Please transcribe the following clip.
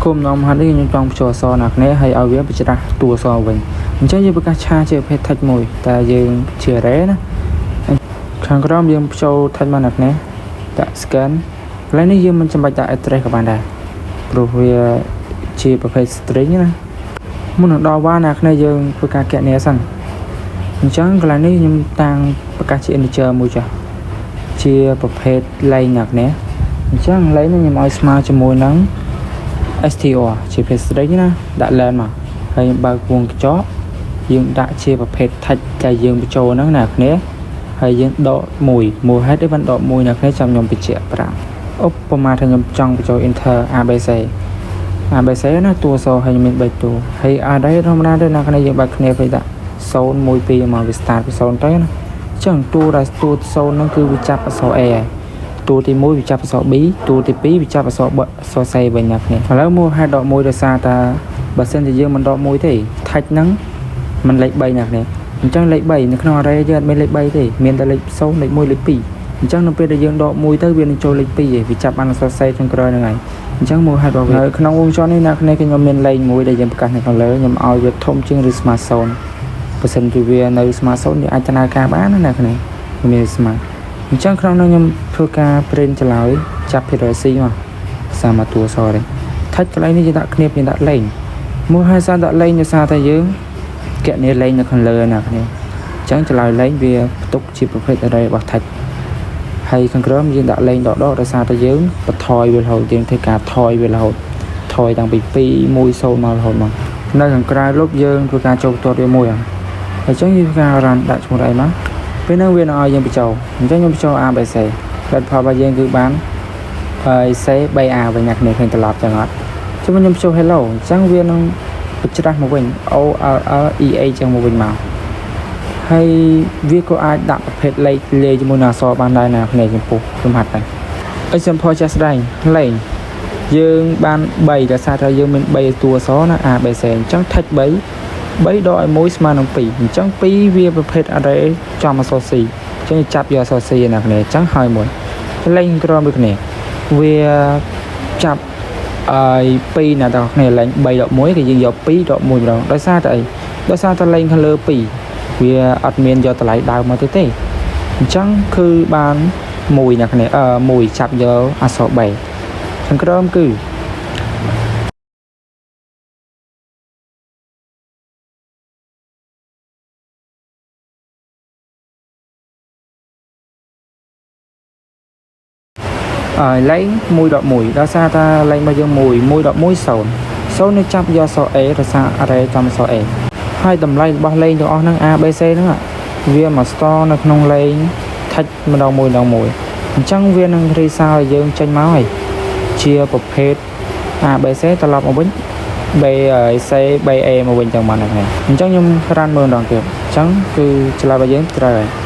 គុំនំហាត់នេះខ្ញុំចង់បញ្ចូលអសណាគ្នាហើយឲ្យវាបច្រាស់តួអសវិញអញ្ចឹងយើងប្រកាសឆាជាប្រភេទ touch មួយតែយើងជា array ណាខាងក្រោមយើងបញ្ចូល touch មកណាគ្នាដាក់ scan កន្លែងនេះយើងមិនចាំបាច់ដាក់ address ក៏បានដែរព្រោះវាជាប្រភេទ string ណាមុននឹងដល់វ៉ាណាគ្នាយើងធ្វើការកណនាសិនអញ្ចឹងកន្លែងនេះខ្ញុំតាំងប្រកាសជា integer មួយចាស់ជាប្រភេទ len ណាគ្នាអញ្ចឹង len នេះខ្ញុំឲ្យស្មើជាមួយនឹង str ជាប្រភេទ string ណាដាក់ len មកហើយបើកវងកញ្ចក់យើងដាក់ជាប្រភេទ touch ដែលយើងបញ្ចូលហ្នឹងណាគ្នាហើយយើងដក1ហេតុអីបានដក1ណាគ្នាចាំខ្ញុំបញ្ជាក់ប្រាប់ឧបមាថាខ្ញុំចង់បញ្ចូល enter abc ណាតួអក្សរហើយមាន3តួហើយអាđâyធម្មតាទេណាគ្នាយើងបើកគ្នាពេលដាក់0 1 2មកវា start ពី0ទៅណាអញ្ចឹងតួ0ហ្នឹងគឺវាចាប់អក្សរ a ហើយតួទី1វាចាប់អក្សរ b តួទី2វាចាប់អក្សរ c វិញណាគ្នាឥឡូវមកហេតុដក1ដោយសារតែបើសិនជាយើងមិនដក1ទេ touch ហ្នឹងมันលេខ3ណាគ្នាអញ្ចឹងលេខ3នៅក្នុង array យើងអត់មានលេខ3ទេមានតែលេខ0លេខ1លេខ2អញ្ចឹងនៅពេលដែលយើងដក1ទៅវានឹងចូលលេខ2ឯងវាចាប់បានអក្សរ c ចុងក្រោយហ្នឹងហើយអញ្ចឹងមកហេតុរបស់វាក្នុងវងចរនេះណាគ្នាខ្ញុំមានលេខមួយដែលយើងប្រកាសនៅខាងលើខ្ញុំឲ្យវាធំជាងឬស្មើ0បើសិនជាវានៅស្មើ0យើងអាចដំណើរការបានណាគ្នាមានស្មើអញ្ចឹងក្នុងនោះខ្ញុំធ្វើការ print ចឡើយចាប់ PRC មកសាមកតួអក្សរនេះ touch កន្លែងនេះយើងដាក់គ្នាយើងដាក់លេខមកហើយសារដាក់លេខដោយសារតែយើងកណនាលេខនៅខាងលើណាគ្នាអញ្ចឹងចឡើយលេខវាផ្ទុកជាប្រភេទ array របស់ touch ហើយខាងក្រោមយើងដាក់លេខដកដោយសារតែយើងបន្ថយវារហូតយើងធ្វើការថយវារហូតថយតាំងពី2 1 0មករហូតមកនៅខាងក្រៅលុបយើងធ្វើការចូលបន្ទាត់វាមួយហើយអញ្ចឹងយើងធ្វើការ run ដាក់ឈ្មោះអីមកពេលហ្នឹងវានឹងឲ្យយើងបញ្ចូលអញ្ចឹងខ្ញុំបញ្ចូល abc លទ្ធផលរបស់យើងគឺបានc 3a វិញអ្នកគ្នាឃើញត្រឡប់ចឹងអត់ជុំខ្ញុំបញ្ចូល hello អញ្ចឹងវានឹងបញ្ច្រាស់មកវិញ OLLEA ចឹងមកវិញមកហើយវាក៏អាចដាក់ប្រភេទលេខលាយជាមួយនឹងអក្សរបានដែរណាគ្នាចំពោះខ្ញុំហាត់ដែរ example ចាស់ស្ដែងលេខយើងបាន3ដោយសារតែយើងមាន3តួអក្សរណា ABC អញ្ចឹង touch 3ដកឲ្យ1ស្មើនឹង2អញ្ចឹង2វាប្រភេទ array ចំអក្សរ C អញ្ចឹងចាប់យកអក្សរ C ណាគ្នាអញ្ចឹងហើយមួយលេខក្រោមដូចគ្នាវាចាប់ឲ្យ2ណាតើគ្នាលេខ3ដក1គឺយើងយក2ដក1ម្ដងដោយសារតែអីដោយសារតែលេខខាងលើ2វាអត់មានយកតម្លៃដើមមកទេអញ្ចឹងគឺបាន1ណាគ្នា1ចាប់យកអក្សរ B ខាងក្រោមគឺលេខ1ដក1ដោយសារតែលេខរបស់យើង1ដក1 0 0នឹងចាប់យកអក្សរ A ដោយសារ array ចំអក្សរ A ហើយតម្លៃរបស់លេខទាំងអស់ហ្នឹង ABC ហ្នឹងវាមក store នៅក្នុងលេខ touch ម្ដងមួយអញ្ចឹងវានឹងរីសាឲ្យយើងចេញមកហើយជាប្រភេទ ABC ត្រឡប់មកវិញ BC BA មកវិញចឹងមកហ្នឹងអញ្ចឹងខ្ញុំ run មើលម្ដងទៀតអញ្ចឹងគឺឆ្លើយរបស់យើងត្រូវហើយ